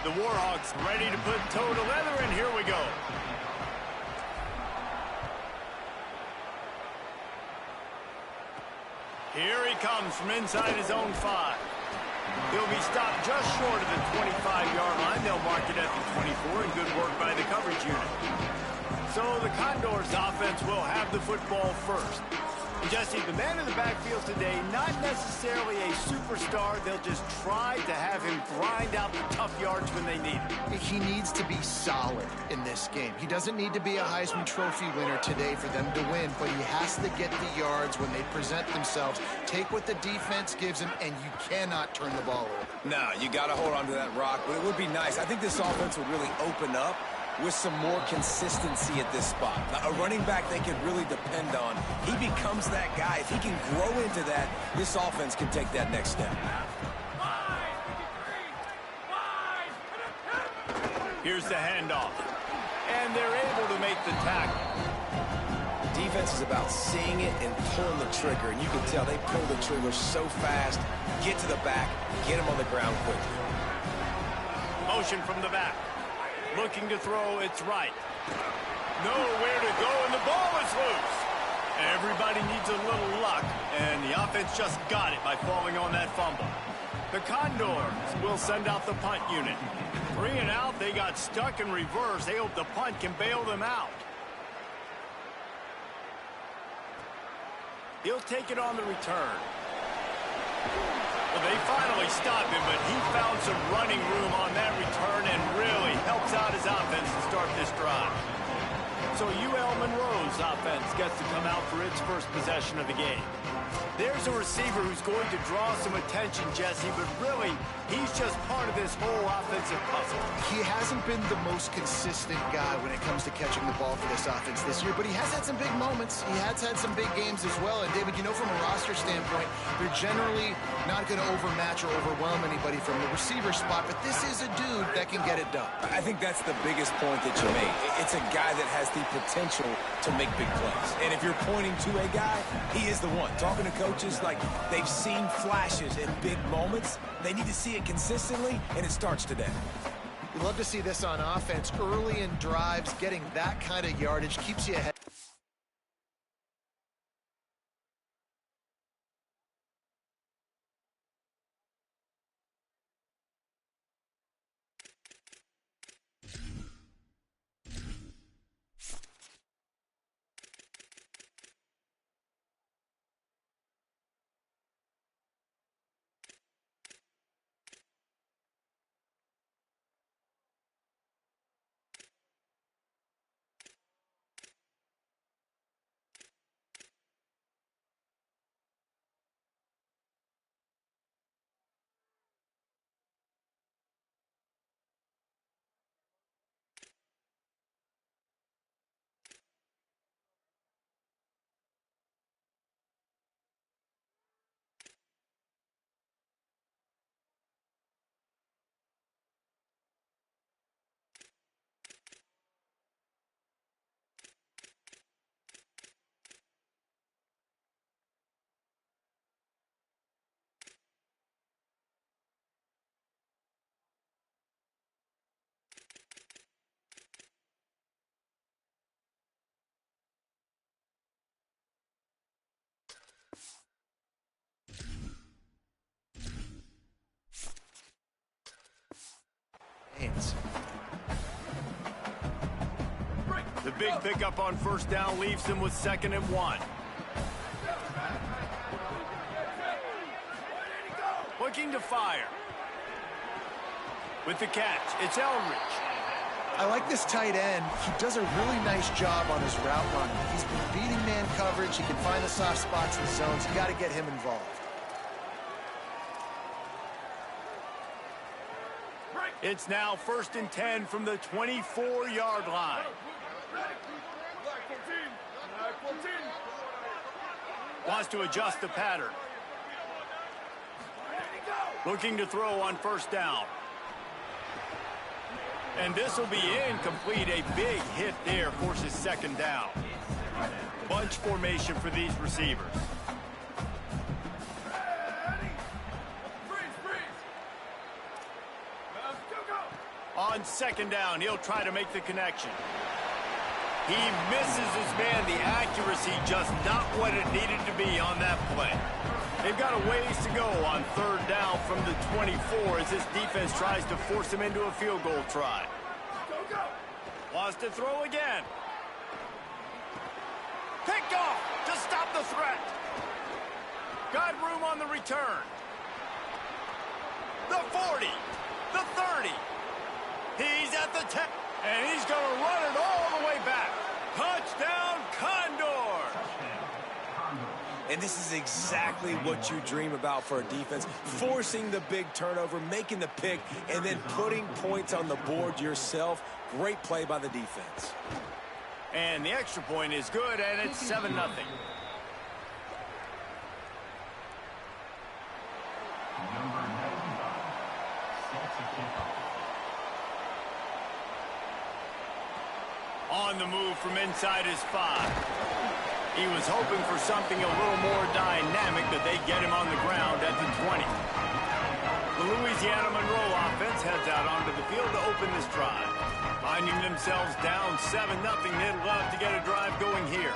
The Warhawks ready to put toe to leather, and here we go. Here he comes from inside his own 5. He'll be stopped just short of the 25-yard line. They'll mark it at the 24, and good work by the coverage unit. So the Condors offense will have the football first. Jesse, the man in the backfield today, not necessarily a superstar. They'll just try to have him grind out the tough yards when they need it. He needs to be solid in this game. He doesn't need to be a Heisman Trophy winner today for them to win, but he has to get the yards when they present themselves. Take what the defense gives him, and you cannot turn the ball over. No, you got to hold on to that rock, but it would be nice. I think this offense would really open up with some more consistency at this spot. A running back they can really depend on. He becomes that guy. If he can grow into that, this offense can take that next step. Here's the handoff. And they're able to make the tackle. Defense is about seeing it and pulling the trigger. And you can tell they pull the trigger so fast, get to the back, get him on the ground quickly. Motion from the back. Looking to throw, it's right. Nowhere to go, and the ball is loose. Everybody needs a little luck, and the offense just got it by falling on that fumble. The Condors will send out the punt unit. 3 and out, they got stuck in reverse. They hope the punt can bail them out. He'll take it on the return. Well, they finally stopped him, but he found some running room on that return and really helps out his offense to start this drive. So UL Monroe's offense gets to come out for its first possession of the game. There's a receiver who's going to draw some attention, Jesse, but really, he's just part of this whole offensive puzzle. He hasn't been the most consistent guy when it comes to catching the ball for this offense this year, but he has had some big moments. He has had some big games as well. And, David, you know, from a roster standpoint, they're generally not going to overmatch or overwhelm anybody from the receiver spot, but this is a dude that can get it done. I think that's the biggest point that you made. It's a guy that has the potential to make big plays. And if you're pointing to a guy, he is the one. Talking to coaches, like, they've seen flashes in big moments. They need to see it consistently, and it starts today. We love to see this on offense. Early in drives, getting that kind of yardage keeps you ahead. The big pickup on first down leaves them with 2nd and 1. Looking to fire. With the catch, it's Eldridge. I like this tight end. He does a really nice job on his route running. He's been beating man coverage. He can find the soft spots in the zones. You got to get him involved. It's now 1st and 10 from the 24-yard line. Wants to adjust the pattern. Looking to throw on first down. And this will be incomplete. A big hit there forces 2nd down. Bunch formation for these receivers. On second down, he'll try to make the connection. He misses his man. The accuracy just not what it needed to be on that play. They've got a ways to go on third down from the 24 as this defense tries to force him into a field goal try. Wants to throw again. Picked off to stop the threat. Got room on the return. The 40, the 30. He's at the 10, and he's going to run it all the way back. Touchdown, Condor! And this is exactly what you dream about for a defense. Forcing the big turnover, making the pick, and then putting points on the board yourself. Great play by the defense. And the extra point is good, and it's 7-0. On the move from inside his 5. He was hoping for something a little more dynamic, but they get him on the ground at the 20. The Louisiana Monroe offense heads out onto the field to open this drive. Finding themselves down 7-0, they'd love to get a drive going here.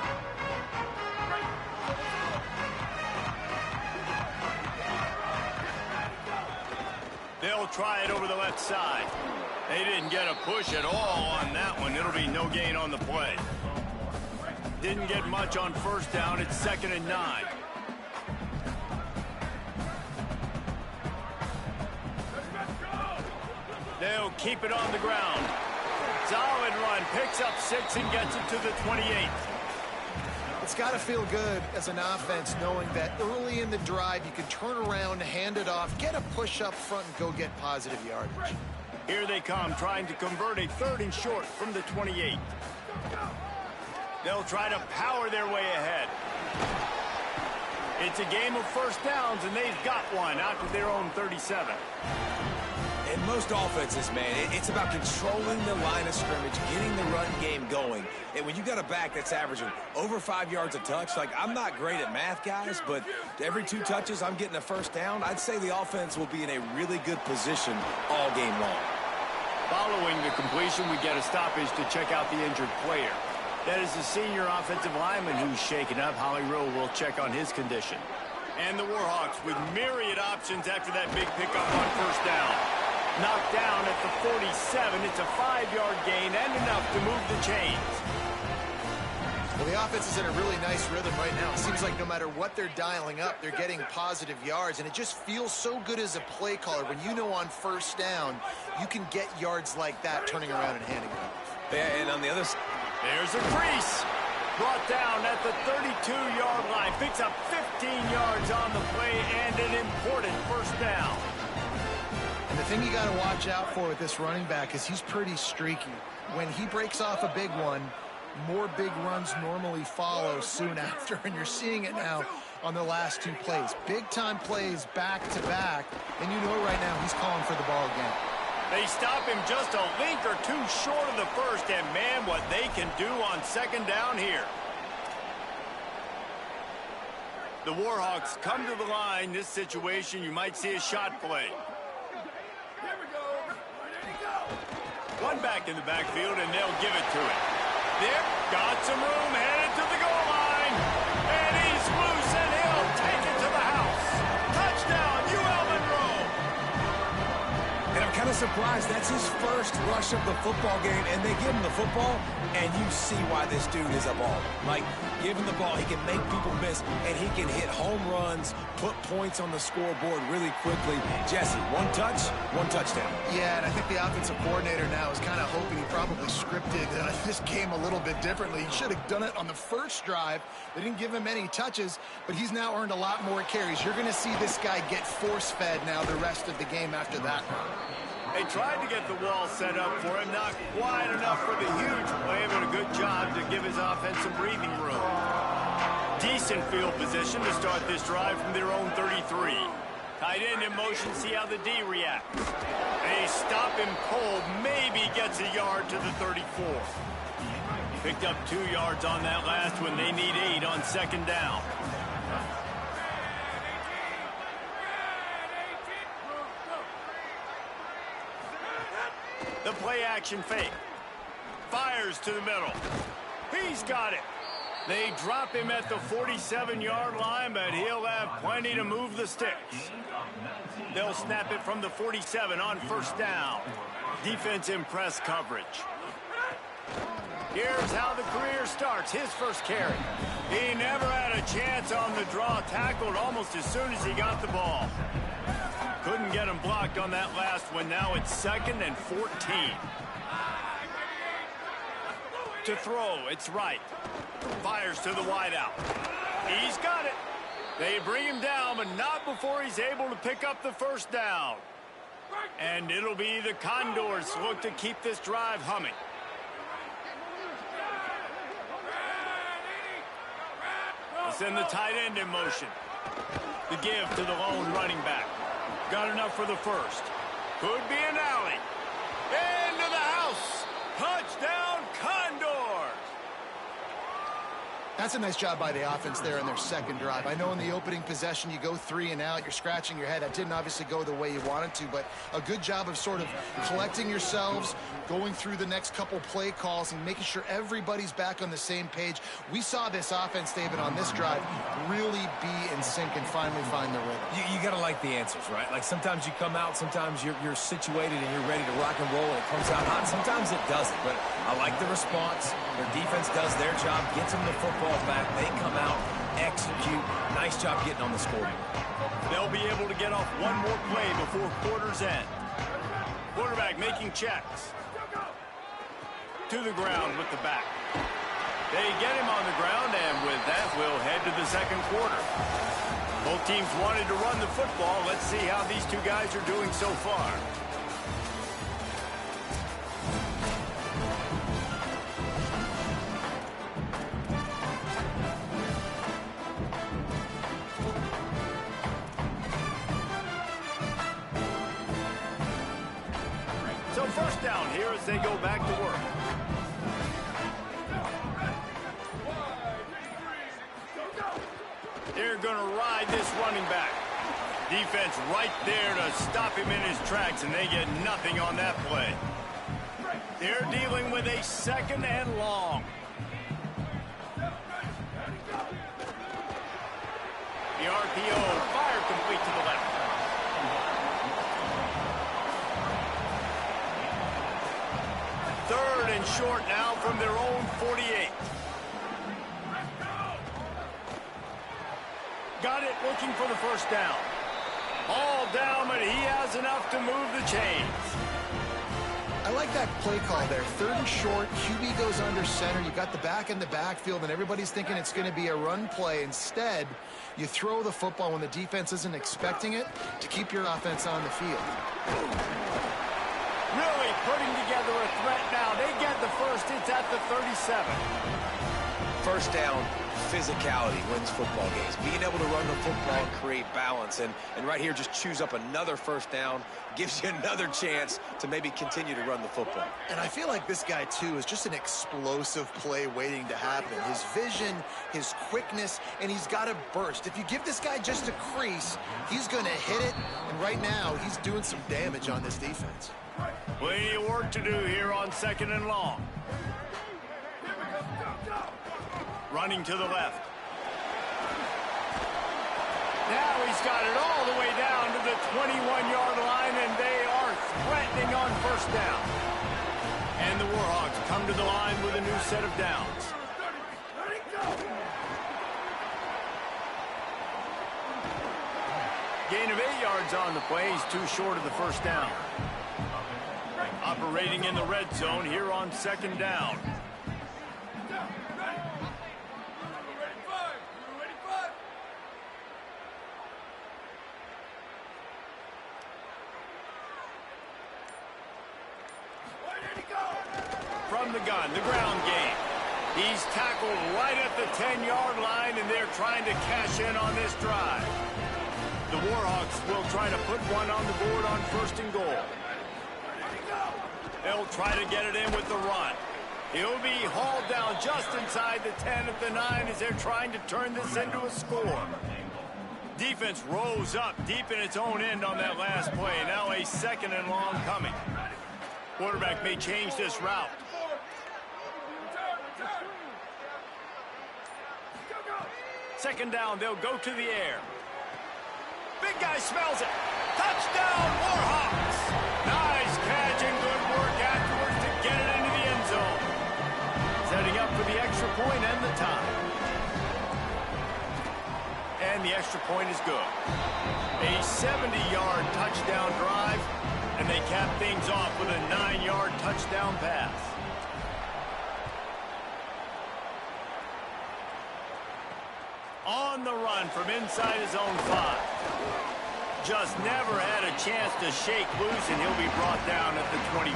They'll try it over the left side. They didn't get a push at all on that one. It'll be no gain on the play. Didn't get much on first down. It's 2nd and 9. They'll keep it on the ground. Solid run. Picks up 6 and gets it to the 28. It's got to feel good as an offense knowing that early in the drive you can turn around, hand it off, get a push up front, and go get positive yardage. Here they come, trying to convert a 3rd and short from the 28. They'll try to power their way ahead. It's a game of first downs, and they've got one out to their own 37. In most offenses, man, it's about controlling the line of scrimmage, getting the run game going. And when you got a back that's averaging over 5 yards a touch, like, I'm not great at math, guys, but every 2 touches I'm getting a first down, I'd say the offense will be in a really good position all game long. Following the completion, we get a stoppage to check out the injured player. That is the senior offensive lineman who's shaken up. Holly Rowe will check on his condition. And the Warhawks with myriad options after that big pickup on first down. Knocked down at the 47. It's a 5-yard gain and enough to move the chains. Well, the offense is in a really nice rhythm right now. It seems like no matter what they're dialing up, they're getting positive yards, and it just feels so good as a play caller when you know on first down you can get yards like that turning around and handing it off. Yeah, and on the other side, there's a crease. Brought down at the 32-yard line. Picks up 15 yards on the play and an important first down. And the thing you got to watch out for with this running back is he's pretty streaky. When he breaks off a big one, more big runs normally follow soon after, and you're seeing it now on the last 2 plays. Big-time plays back-to-back, and you know right now he's calling for the ball again. They stop him just a link or 2 short of the first, and man, what they can do on second down here. The Warhawks come to the line. This situation, you might see a shot play. One back in the backfield, and they'll give it to it. There, got some room, headed to the goal line. And he's loose, and he'll take it to the house. Touchdown, UL Monroe. and I'm kind of surprised that's his first rush of the football game, and they give him the football, and you see why this dude is a baller. Like, give him the ball, he can make people miss, and he can hit home runs, put points on the scoreboard really quickly. Jesse, 1 touch, 1 touchdown. Yeah, and I think the offensive coordinator now is kind of hoping he probably scripted this game a little bit differently. He should have done it on the first drive. They didn't give him any touches, but he's now earned a lot more carries. You're going to see this guy get force-fed now the rest of the game after that. They tried to get the wall set up for him, not quite enough for the huge play, but a good job to give his offense some breathing room. Decent field position to start this drive from their own 33. Tight end in motion, see how the D reacts. They stop him cold, maybe gets a yard to the 34. Picked up 2 yards on that last one. They need 8 on second down. The play action fake. Fires to the middle. He's got it. They drop him at the 47-yard line, but he'll have plenty to move the sticks. They'll snap it from the 47 on first down. Defense in press coverage. Here's how the career starts. His first carry. He never had a chance on the draw. Tackled almost as soon as he got the ball. Couldn't get him blocked on that last one. Now it's 2nd and 14. To throw, it's right. Fires to the wideout. He's got it. They bring him down, but not before he's able to pick up the first down. And it'll be the Condors look to keep this drive humming. Send the tight end in motion. The give to the lone running back. Got enough for the first. Could be an alley. Into the house. Touchdown, Condors. That's a nice job by the offense there in their second drive. I know in the opening possession you go 3 and out. You're scratching your head. That didn't obviously go the way you wanted to, but a good job of sort of collecting yourselves, going through the next couple play calls, and making sure everybody's back on the same page. We saw this offense, David, on this drive really be in sync and finally find the rhythm. You got to like the answers, right? Like sometimes you come out, sometimes you're situated and you're ready to rock and roll and it comes out hot. Sometimes it doesn't, but I like the response. Their defense does their job, gets them the football back. They come out, execute. Nice job getting on the scoreboard. They'll be able to get off one more play before quarter's end. Quarterback making checks. To the ground with the back. They get him on the ground, and with that, we'll head to the second quarter. Both teams wanted to run the football. Let's see how these two guys are doing so far. So first down here as they go back to work. They're going to ride this running back. Defense right there to stop him in his tracks, and they get nothing on that play. They're dealing with a 2nd and long. The RPO, fire complete to the left. Third and short now from their own 48. Got it, looking for the first down. All down, but he has enough to move the chains. I like that play call there. 3rd and short, QB goes under center. You got the back in the backfield, and everybody's thinking it's going to be a run play. Instead, you throw the football when the defense isn't expecting it to keep your offense on the field. Really putting together a threat now. They get the first. It's at the 37. First down, physicality wins football games. Being able to run the football and create balance. And right here, just choose up another first down. Gives you another chance to maybe continue to run the football. And I feel like this guy, too, is just an explosive play waiting to happen. His vision, his quickness, and he's got a burst. If you give this guy just a crease, he's going to hit it. And right now, he's doing some damage on this defense. Plenty of work to do here on 2nd and long. Running to the left. Now he's got it all the way down to the 21-yard line, and they are threatening on first down. And the Warhawks come to the line with a new set of downs. Gain of 8 yards on the play. He's too short of the first down. Operating in the red zone here on 2nd down. From the gun, the ground game. He's tackled right at the 10-yard line, and they're trying to cash in on this drive. The Warhawks will try to put one on the board on 1st and goal. They'll try to get it in with the run. He'll be hauled down just inside the 10 at the 9 as they're trying to turn this into a score. Defense rose up deep in its own end on that last play. Now a 2nd and long coming. Quarterback may change this route. Second down, they'll go to the air. Big guy smells it. Touchdown, Warhawks! Nice catch and good work afterwards to get it into the end zone. Setting up for the extra point and the tie. And the extra point is good. A 70-yard touchdown drive, and they cap things off with a 9-yard touchdown pass. On the run from inside his own 5. Just never had a chance to shake loose, and he'll be brought down at the 24.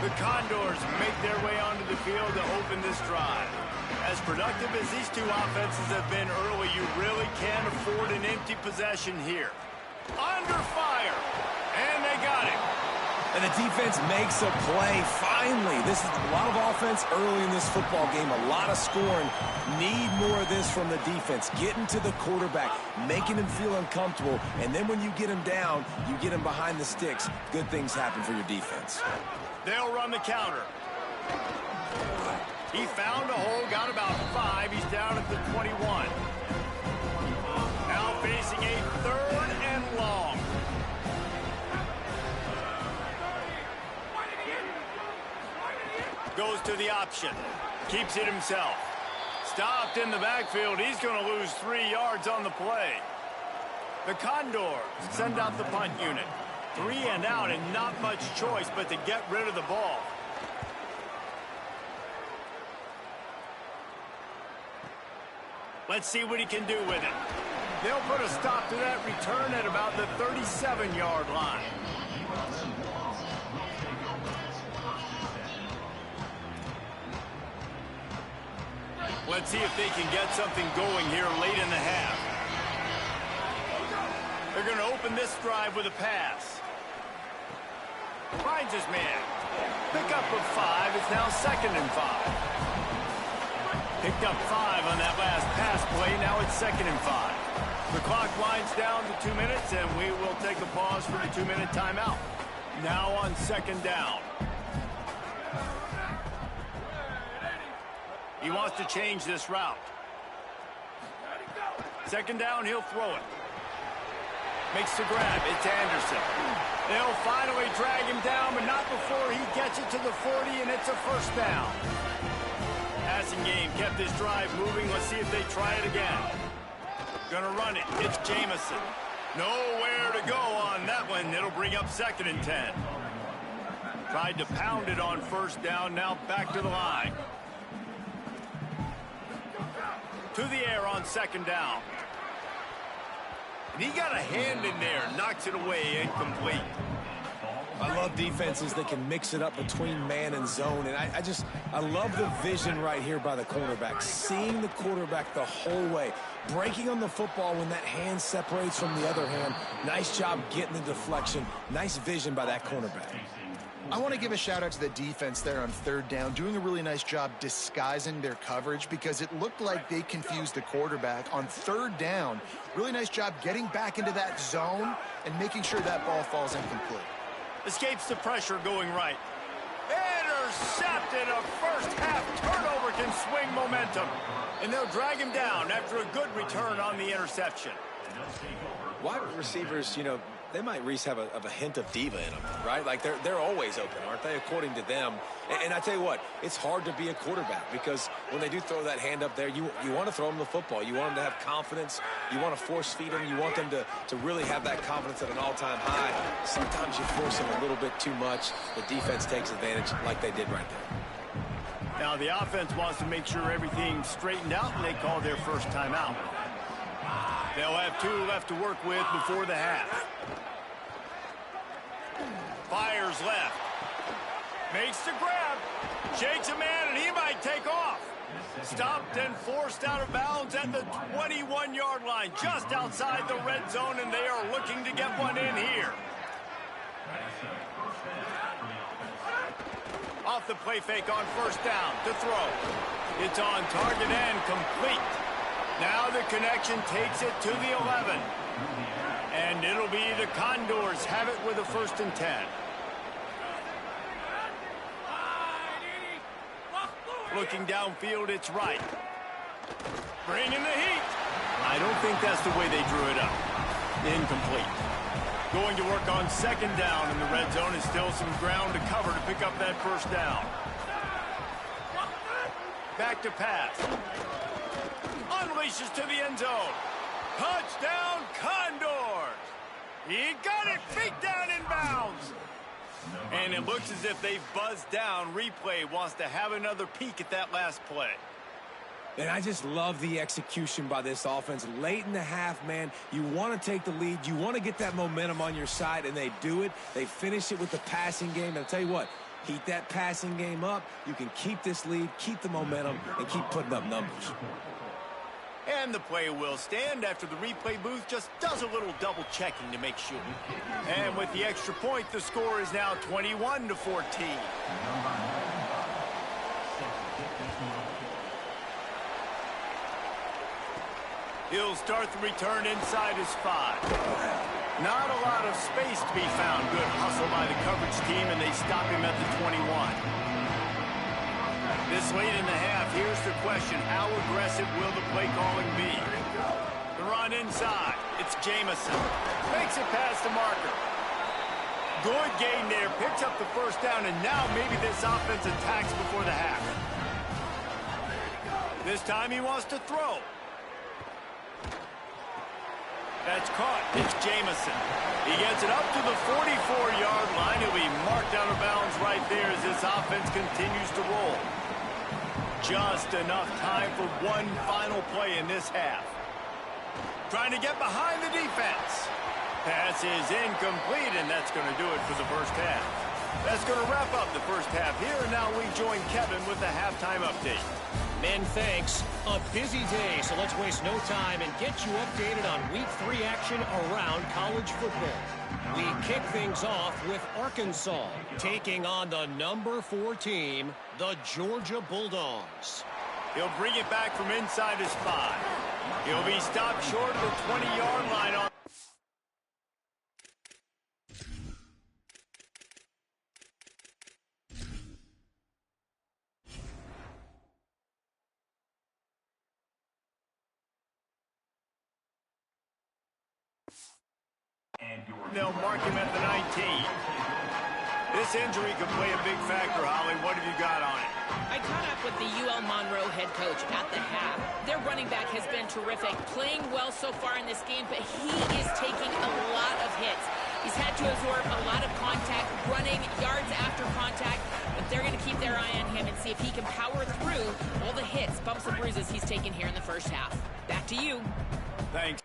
The Condors make their way onto the field to open this drive. As productive as these two offenses have been early, you really can't afford an empty possession here. Under fire, and they got him. And the defense makes a play. Finally, this is a lot of offense early in this football game, a lot of scoring. Need more of this from the defense. Getting to the quarterback, making him feel uncomfortable, and then when you get him down, you get him behind the sticks. Good things happen for your defense. They'll run the counter. He found a hole, got about 5. He's down at the 21. Now facing a 3rd and long. Goes to the option. Keeps it himself. Stopped in the backfield. He's going to lose 3 yards on the play. The Condors send out the punt unit. 3 and out and not much choice but to get rid of the ball. Let's see what he can do with it. They'll put a stop to that return at about the 37-yard line. Let's see if they can get something going here late in the half. They're going to open this drive with a pass. Finds his man. Pickup of 5. It's now 2nd and 5. Picked up 5 on that last pass play. Now it's 2nd and 5. The clock winds down to 2 minutes, and we will take a pause for the 2-minute timeout. Now on 2nd down. He wants to change this route. 2nd down, he'll throw it. Makes the grab. It's Anderson. They'll finally drag him down, but not before he gets it to the 40, and it's a 1st down. Passing game kept this drive moving. Let's see if they try it again. Gonna run it. It's Jamison. Nowhere to go on that one. It'll bring up 2nd and 10. Tried to pound it on 1st down. Now back to the line. To the air on 2nd down. And he got a hand in there. Knocks it away. Incomplete. I love defenses that can mix it up between man and zone, and I love the vision right here by the cornerback, seeing the quarterback the whole way, breaking on the football when that hand separates from the other hand. Nice job getting the deflection. Nice vision by that cornerback. I want to give a shout out to the defense there on 3rd down, doing a really nice job disguising their coverage because it looked like they confused the quarterback on 3rd down. Really nice job getting back into that zone and making sure that ball falls incomplete. Escapes the pressure going right. Intercepted. A first-half turnover can swing momentum. And they'll drag him down after a good return on the interception. Wide receivers, you know, they might, Reese, have a hint of diva in them, right? Like they're always open, aren't they, according to them? And I tell you what, it's hard to be a quarterback because when they do throw that hand up there, you want to throw them the football. You want them to have confidence. You want to force feed them. You want them to really have that confidence at an all-time high. Sometimes you force them a little bit too much. The defense takes advantage like they did right there. Now the offense wants to make sure everything's straightened out, and they call their first timeout. They'll have 2 left to work with before the half. Fires left. Makes the grab. Shakes a man, and he might take off. Stopped and forced out of bounds at the 21-yard line, just outside the red zone, and they are looking to get one in here. Off the play fake on 1st down to throw. It's on target and complete. Now the connection takes it to the 11. And it'll be the Condors have it with a 1st and 10. looking downfield. It's right. Bringing the heat. I don't think that's the way they drew it up. Incomplete. Going to work on second down in the red zone, and still some ground to cover to pick up that first down. Back to pass. Unleashes to the end zone. Touchdown, Condors. He got it, feet down in bounds. And it looks as if they've buzzed down. Replay wants to have another peek at that last play. And I just love the execution by this offense. Late in the half, man, you want to take the lead. You want to get that momentum on your side, and they do it. They finish it with the passing game. And I'll tell you what, heat that passing game up. You can keep this lead, keep the momentum, and keep putting up numbers. And the play will stand after the replay booth just does a little double checking to make sure. And with the extra point, the score is now 21-14. He'll start the return inside his 5. Not a lot of space to be found. Good hustle by the coverage team, and they stop him at the 21. This late in the half, here's the question. How aggressive will the play calling be? The run inside. It's Jamison. Makes it past the marker. Good gain there. Picks up the first down, and now maybe this offense attacks before the half. This time he wants to throw. That's caught. It's Jamison. He gets it up to the 44-yard line. He'll be marked out of bounds right there as this offense continues to roll. Just enough time for one final play in this half. Trying to get behind the defense. Pass is incomplete, and that's going to do it for the first half. That's going to wrap up the first half here, and now we join Kevin with the halftime update. Men, thanks. A busy day, so let's waste no time and get you updated on Week 3 action around college football. We kick things off with Arkansas taking on the number 4 team, the Georgia Bulldogs. He'll bring it back from inside his 5. He'll be stopped short of the 20-yard line on. They'll mark him at the 19. This injury could play a big factor, Holly. What have you got on it? I caught up with the UL Monroe head coach at the half. Their running back has been terrific, playing well so far in this game, but he is taking a lot of hits. He's had to absorb a lot of contact, running yards after contact, but they're going to keep their eye on him and see if he can power through all the hits, bumps, and bruises he's taken here in the first half. Back to you. Thanks.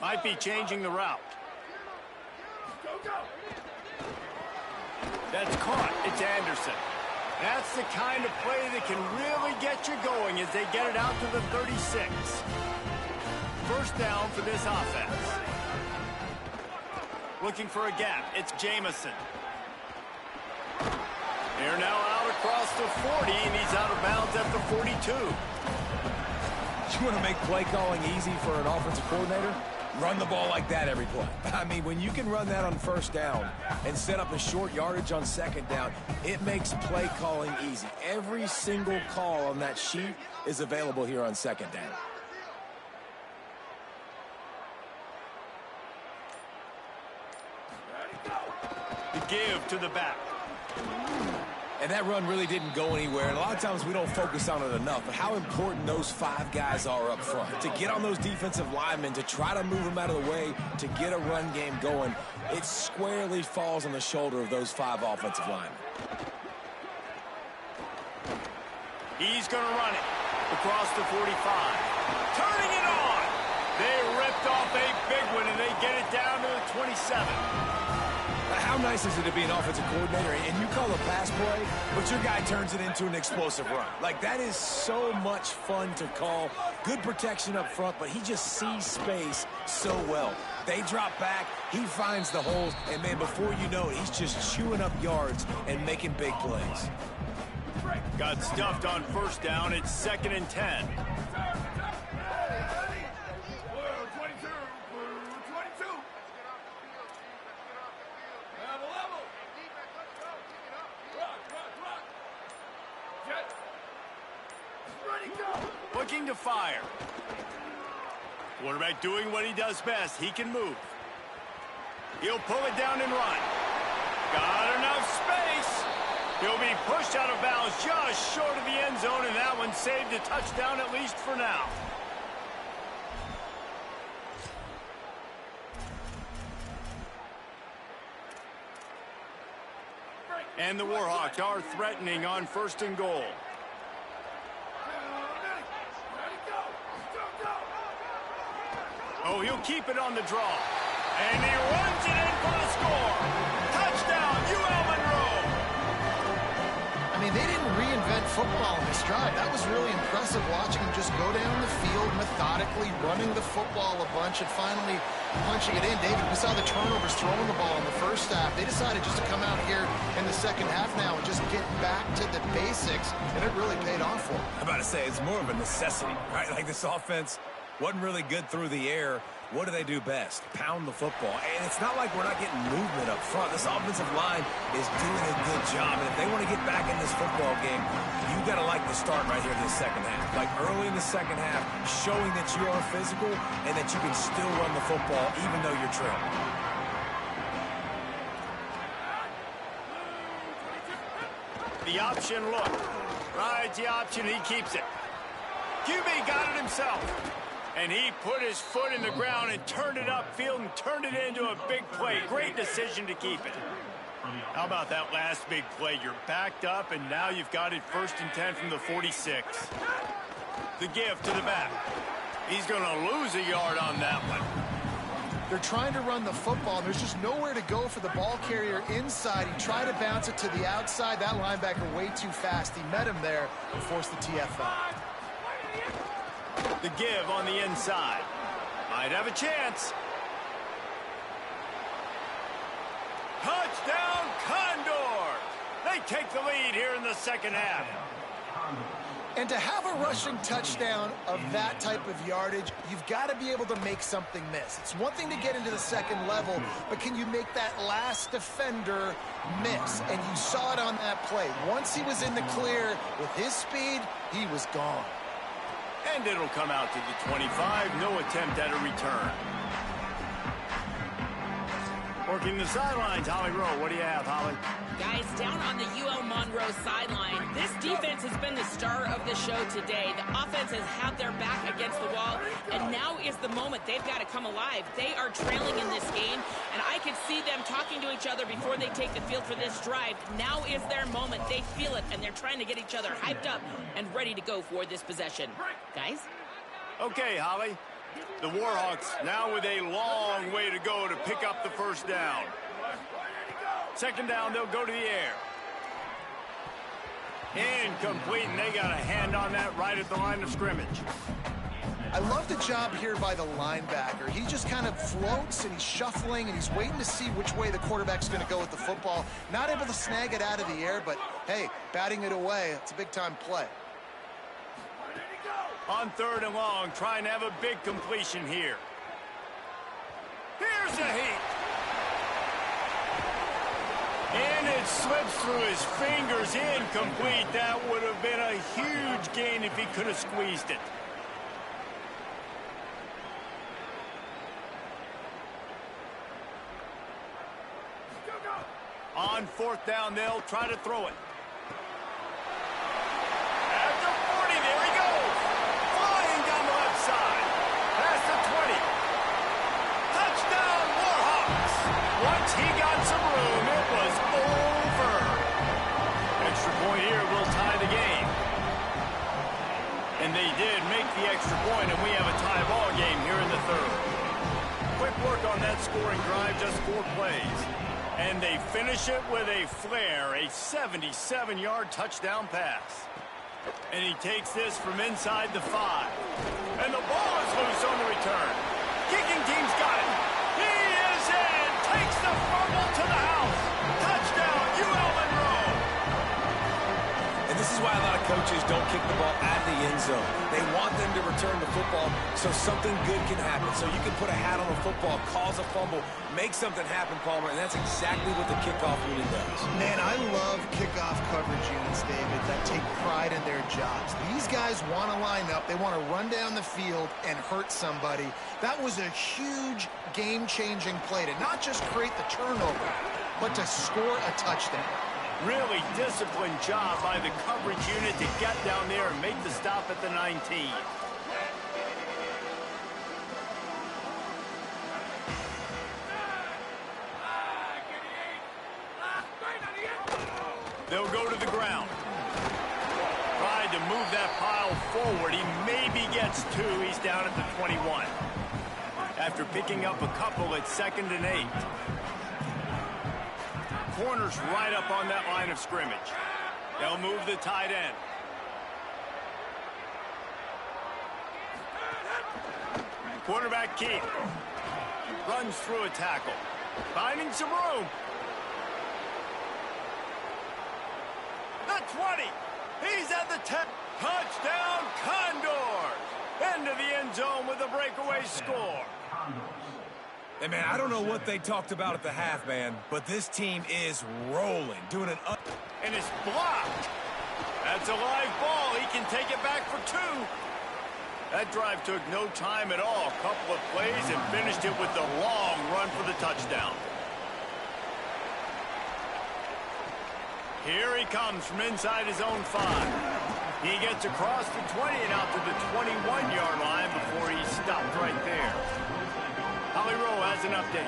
Might be changing the route. That's caught. It's Anderson. That's the kind of play that can really get you going as they get it out to the 36. First down for this offense. Looking for a gap. It's Jamison. They're now out across the 40, and he's out of bounds at the 42. You want to make play calling easy for an offensive coordinator? Run the ball like that every play. I mean, when you can run that on first down and set up a short yardage on second down, it makes play calling easy. Every single call on that sheet is available here on second down. The give to the back. And that run really didn't go anywhere. And a lot of times we don't focus on it enough, but how important those 5 guys are up front. To get on those defensive linemen, to try to move them out of the way, to get a run game going, it squarely falls on the shoulder of those 5 offensive linemen. He's going to run it across the 45. Turning it on. They ripped off a big one, and they get it down to the 27. How nice is it to be an offensive coordinator and you call a pass play, but your guy turns it into an explosive run? Like, that is so much fun to call. Good protection up front, but he just sees space so well. They drop back, he finds the holes, and man, before you know it, he's just chewing up yards and making big plays. Got stuffed on first down. It's 2nd and 10. Looking to fire. Quarterback doing what he does best. He can move. He'll pull it down and run. Got enough space. He'll be pushed out of bounds just short of the end zone, and that one saved a touchdown at least for now. And the Warhawks are threatening on 1st and goal. Oh, he'll keep it on the draw. And he runs it in for the score. Touchdown, UL Monroe. I mean, they didn't reinvent football in this drive. That was really impressive watching him just go down the field methodically, running the football a bunch and finally punching it in. David, we saw the turnovers throwing the ball in the first half. They decided just to come out here in the second half now and just get back to the basics, and it really paid off for them. I'm about to say, it's more of a necessity, right? Like, this offense wasn't really good through the air. What do they do best? Pound the football. And it's not like we're not getting movement up front. This offensive line is doing a good job. And if they want to get back in this football game, you got to like the start right here in this second half. Like, early in the second half, showing that you are physical and that you can still run the football even though you're trailing. The option look. Rides the option. He keeps it. QB got it himself. And he put his foot in the ground and turned it upfield and turned it into a big play. Great decision to keep it. How about that last big play? You're backed up, and now you've got it 1st and 10 from the 46. The give to the back. He's going to lose a yard on that one. They're trying to run the football. There's just nowhere to go for the ball carrier inside. He tried to bounce it to the outside. That linebacker way too fast. He met him there and forced the TFL. The give on the inside. Might have a chance. Touchdown, Condor! They take the lead here in the second half. And to have a rushing touchdown of that type of yardage, you've got to be able to make something miss. It's one thing to get into the second level, but can you make that last defender miss? And you saw it on that play. Once he was in the clear with his speed, he was gone. And it'll come out to the 25. No attempt at a return. Working the sidelines, Holly Rowe. What do you have, Holly? Guys, down on the UL Monroe sideline, this defense has been the star of the show today. The offense has had their back against the wall, and now is the moment they've got to come alive. They are trailing in this game, and I can see them talking to each other before they take the field for this drive. Now is their moment. They feel it, and they're trying to get each other hyped up and ready to go for this possession. Guys? Okay, Holly. The Warhawks now with a long way to go to pick up the first down. Second down, they'll go to the air. Incomplete, and they got a hand on that right at the line of scrimmage. I love the job here by the linebacker. He just kind of floats, and he's shuffling, and he's waiting to see which way the quarterback's going to go with the football. Not able to snag it out of the air, but, hey, batting it away, it's a big-time play. On 3rd and long, trying to have a big completion here. Here's the heat. And it slips through his fingers, incomplete. That would have been a huge gain if he could have squeezed it. On 4th down, they'll try to throw it. At the 40, there he goes. Flying down the left side. Past the 20. Touchdown, Warhawks. Once he got some room, it was over. Extra point here will tie the game. And they did make the extra point, and we have a tie ball game here in the 3rd. Quick work on that scoring drive, just 4 plays. And they finish it with a flair, a 77-yard touchdown pass. And he takes this from inside the 5. And the ball is loose on the return. Kicking team's got it. He is in. Takes the fumble to the house. Touchdown, UL Monroe. And this is why a lot of coaches don't kick the ball out of the end zone. They want them to return the football so something good can happen. So you can put a hat on a football, cause a fumble, make something happen, Palmer, and that's exactly what the kickoff unit does. Man, I love kickoff coverage units, David, that take pride in their jobs. These guys want to line up. They want to run down the field and hurt somebody. That was a huge game-changing play to not just create the turnover, but to score a touchdown. Really disciplined job by the coverage unit to get down there and make the stop at the 19. They'll go to the ground. Tried to move that pile forward. He maybe gets 2. He's down at the 21. After picking up a couple at 2nd and 8. Corner's right up on that line of scrimmage. They'll move the tight end. Quarterback keep. Runs through a tackle. Finding some room. The 20. He's at the 10. Touchdown, Condors. Into the end zone with a breakaway score. Hey, man, I don't know what they talked about at the half, man, but this team is rolling, doing an up. And it's blocked. That's a live ball. He can take it back for 2. That drive took no time at all. A couple of plays and finished it with the long run for the touchdown. Here he comes from inside his own 5. He gets across the 20 and out to the 21-yard line before he's stopped right there. Holly Rowe has an update.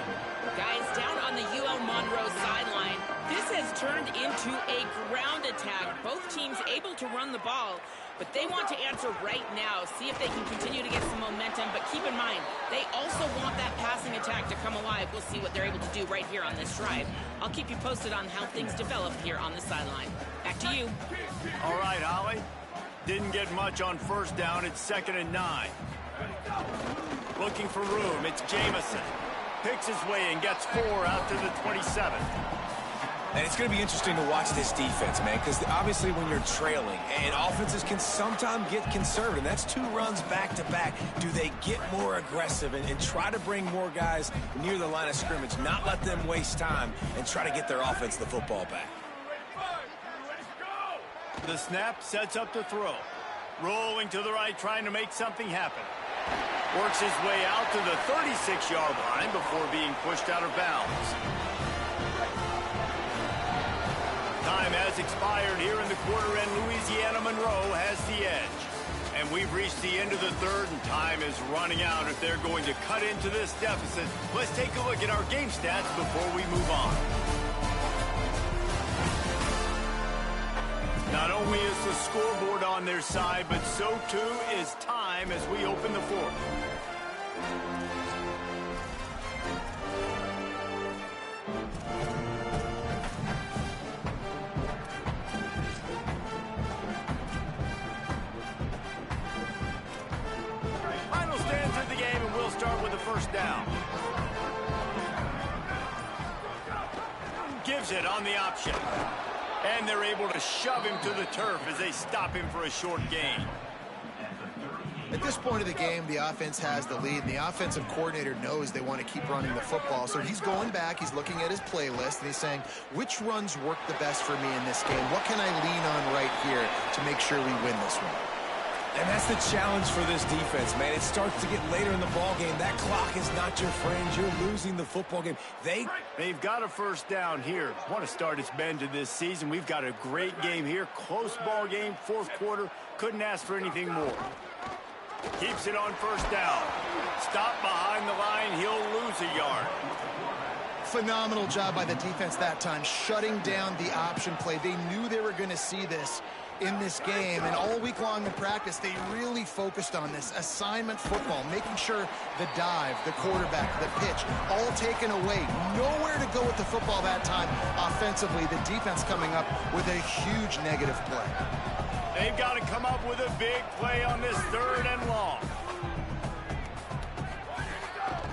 Guys, down on the UL Monroe sideline, this has turned into a ground attack. Both teams able to run the ball, but they want to answer right now, see if they can continue to get some momentum. But keep in mind, they also want that passing attack to come alive. We'll see what they're able to do right here on this drive. I'll keep you posted on how things develop here on the sideline. Back to you. All right, Holly. Didn't get much on first down. It's 2nd and 9. Looking for room. It's Jamison. Picks his way and gets 4 out to the 27. And it's going to be interesting to watch this defense, man, because obviously when you're trailing, and offenses can sometimes get conservative. That's 2 runs back-to-back. Do they get more aggressive and try to bring more guys near the line of scrimmage, not let them waste time, and try to get their offense the football back? The snap sets up the throw. Rolling to the right, trying to make something happen. Works his way out to the 36-yard line before being pushed out of bounds. Time has expired here in the quarter, and Louisiana Monroe has the edge. And we've reached the end of the 3rd, and time is running out if they're going to cut into this deficit. Let's take a look at our game stats before we move on. Not only is the scoreboard on their side, but so too is time as we open the 4th. Final stands of the game, and we'll start with the first down. Gives it on the option. And they're able to shove him to the turf as they stop him for a short gain. At this point of the game, the offense has the lead, and the offensive coordinator knows they want to keep running the football. So he's going back, he's looking at his playlist, and he's saying, which runs work the best for me in this game? What can I lean on right here to make sure we win this one? And that's the challenge for this defense, man. It starts to get later in the ball game. That clock is not your friend. You're losing the football game. They've got a first down here. Want to start its bend to this season. We've got a great game here. Close ball game, 4th quarter. Couldn't ask for anything more. Keeps it on first down. Stop behind the line. He'll lose a yard. Phenomenal job by the defense that time, shutting down the option play. They knew they were going to see this. in this game, and all week long in practice, they really focused on this assignment football, making sure the dive, the quarterback, the pitch, all taken away. Nowhere to go with the football that time offensively. The defense coming up with a huge negative play. They've got to come up with a big play on this 3rd and long.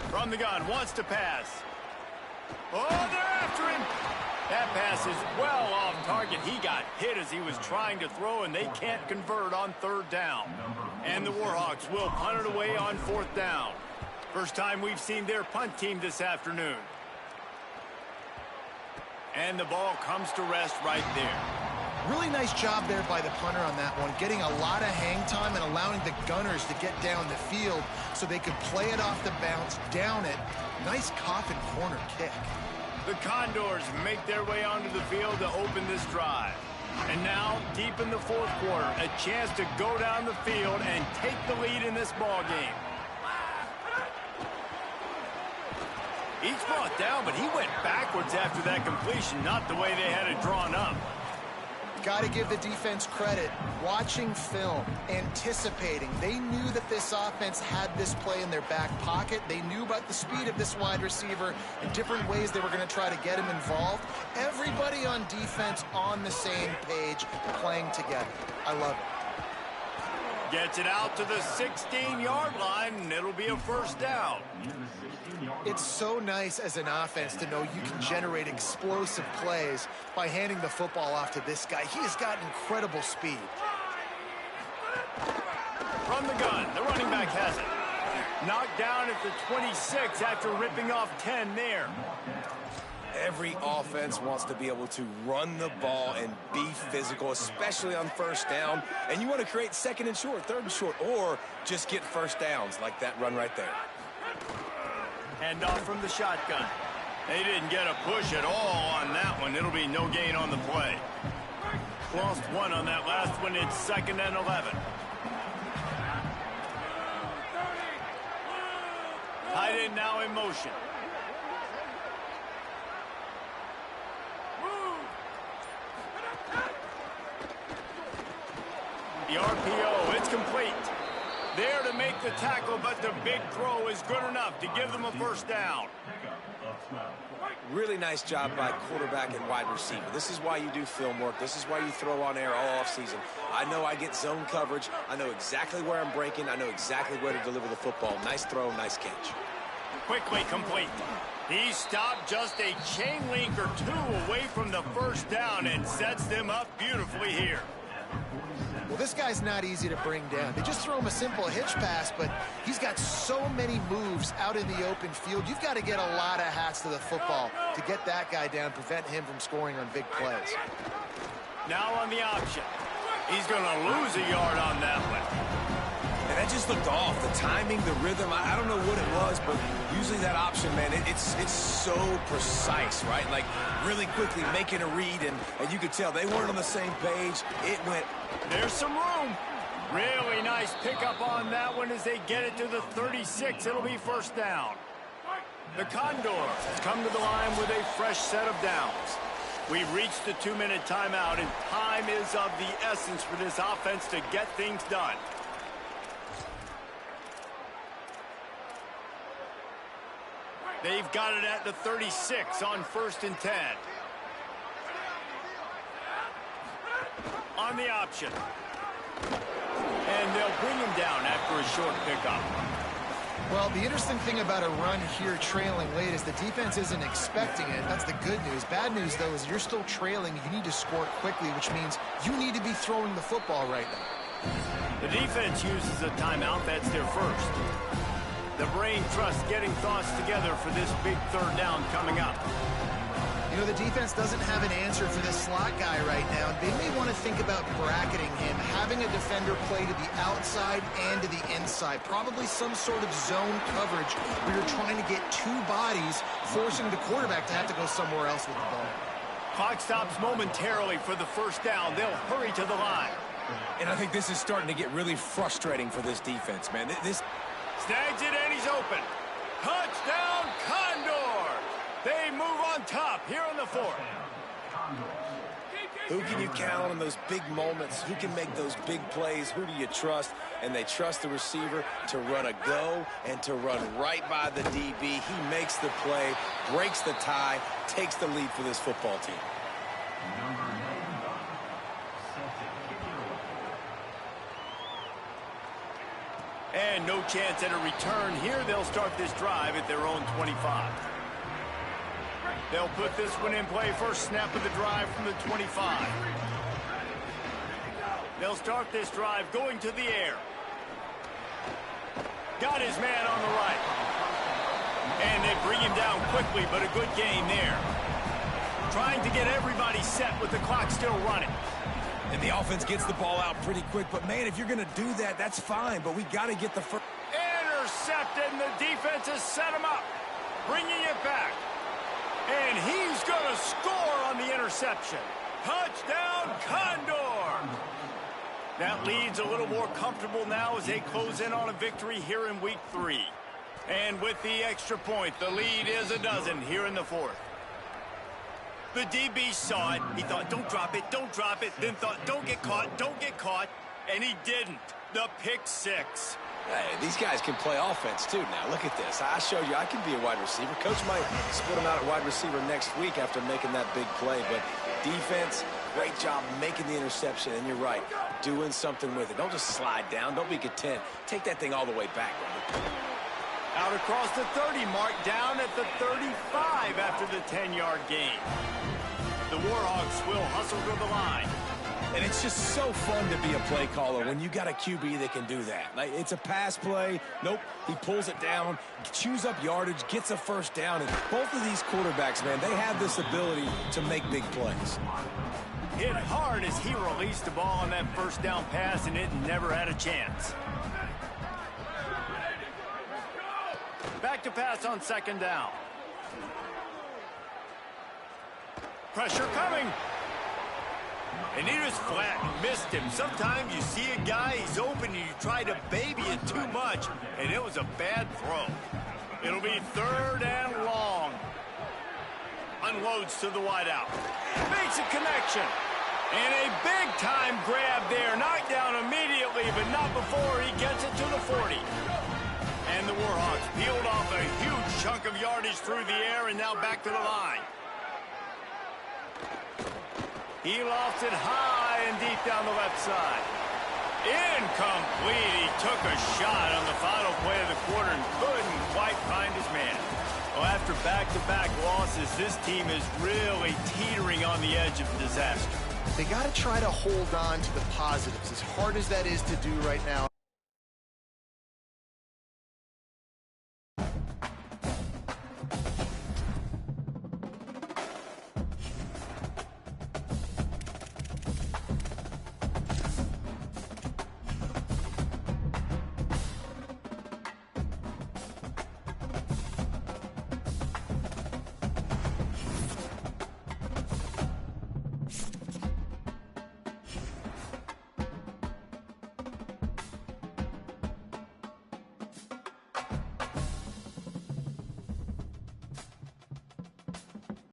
From the gun, wants to pass. Oh, they're after him. That pass is well off target. He got hit as he was trying to throw, and they can't convert on 3rd down. And the Warhawks will punt it away on 4th down. First time we've seen their punt team this afternoon. And the ball comes to rest right there. Really nice job there by the punter on that one, getting a lot of hang time and allowing the gunners to get down the field so they could play it off the bounce, down it. Nice coffin corner kick. The Condors make their way onto the field to open this drive. And now, deep in the 4th quarter, a chance to go down the field and take the lead in this ball game. He's brought down, but he went backwards after that completion, not the way they had it drawn up. Got to give the defense credit. Watching film, anticipating. They knew that this offense had this play in their back pocket. They knew about the speed of this wide receiver and different ways they were going to try to get him involved. Everybody on defense on the same page, playing together. I love it. Gets it out to the 16-yard line, and it'll be a 1st down. It's so nice as an offense to know you can generate explosive plays by handing the football off to this guy. He has got incredible speed. From the gun, the running back has it. Knocked down at the 26 after ripping off 10 there. Every offense wants to be able to run the ball and be physical, especially on 1st down. And you want to create 2nd and short, 3rd and short, or just get 1st downs like that run right there. Hand off from the shotgun. They didn't get a push at all on that one. It'll be no gain on the play. Lost 1 on that last one. It's 2nd and 11. Tight end now in motion. The RPO, it's complete. There to make the tackle, but the big throw is good enough to give them a 1st down. Really nice job by quarterback and wide receiver. This is why you do film work. This is why you throw on air all offseason. I know I get zone coverage. I know exactly where I'm breaking. I know exactly where to deliver the football. Nice throw, nice catch. Quickly complete. He stopped just a chain link or 2 away from the 1st down and sets them up beautifully here. Well, this guy's not easy to bring down. They just throw him a simple hitch pass, but he's got so many moves out in the open field. You've got to get a lot of hats to the football to get that guy down, prevent him from scoring on big plays. Now on the option. He's going to lose a yard on that one. And that just looked off. The timing, the rhythm, I don't know what it was, but usually that option, man, it's so precise, right? Like really quickly making a read, and you could tell they weren't on the same page. It went. There's some room. Really nice pickup on that one as they get it to the 36. It'll be 1st down. The Condors come to the line with a fresh set of downs. We've reached the 2-minute timeout, and time is of the essence for this offense to get things done. They've got it at the 36 on 1st and 10. On the option. And they'll bring him down after a short pickup. Well, the interesting thing about a run here trailing late is the defense isn't expecting it. That's the good news. Bad news, though, is you're still trailing. You need to score quickly, which means you need to be throwing the football right now. The defense uses a timeout. That's their first. The brain trust getting thoughts together for this big 3rd down coming up. You know, the defense doesn't have an answer for this slot guy right now. They may want to think about bracketing him, having a defender play to the outside and to the inside. Probably some sort of zone coverage where you're trying to get 2 bodies, forcing the quarterback to have to go somewhere else with the ball. Clock stops momentarily for the 1st down. They'll hurry to the line. And I think this is starting to get really frustrating for this defense, man. This snags it, and he's open. Touchdown, Condor! They move on top here in the 4th. Who can you count on in those big moments? Who can make those big plays? Who do you trust? And they trust the receiver to run a go and to run right by the DB. He makes the play, breaks the tie, takes the lead for this football team. And no chance at a return here. They'll start this drive at their own 25. They'll put this one in play. First snap of the drive from the 25. They'll start this drive going to the air. Got his man on the right. And they bring him down quickly, but a good gain there. Trying to get everybody set with the clock still running. And the offense gets the ball out pretty quick. But, man, if you're going to do that, that's fine. But we got to get the first. Intercepted, and the defense has set him up. Bringing it back. And he's going to score on the interception. Touchdown, Condor! That lead's a little more comfortable now as they close in on a victory here in Week 3. And with the extra point, the lead is a dozen here in the fourth. The DB saw it. He thought, don't drop it, don't drop it. Then thought, don't get caught, don't get caught. And he didn't. The pick six. Hey, these guys can play offense, too. Now, look at this. I showed you I can be a wide receiver. Coach might split him out at wide receiver next week after making that big play. But defense, great job making the interception. And you're right, doing something with it. Don't just slide down. Don't be content. Take that thing all the way back, brother. Out across the 30 mark, down at the 35 after the 10-yard gain. The Warhawks will hustle to the line. And it's just so fun to be a play caller when you got a QB that can do that. Like, it's a pass play. Nope, he pulls it down, chews up yardage, gets a first down. And both of these quarterbacks, man, they have this ability to make big plays. Hit hard as he released the ball on that first down pass, and it never had a chance. Back to pass on second down. Pressure coming. And he just flat missed him. Sometimes you see a guy, he's open, and you try to baby it too much, and it was a bad throw. It'll be third and long. Unloads to the wideout. Makes a connection. And a big-time grab there. Knocked down immediately, but not before he gets it to the 40. And the Warhawks peeled off a huge chunk of yardage through the air and now back to the line. He lofts it high and deep down the left side. Incomplete. He took a shot on the final play of the quarter and couldn't quite find his man. Well, after back-to-back losses, this team is really teetering on the edge of disaster. They got to try to hold on to the positives, as hard as that is to do right now.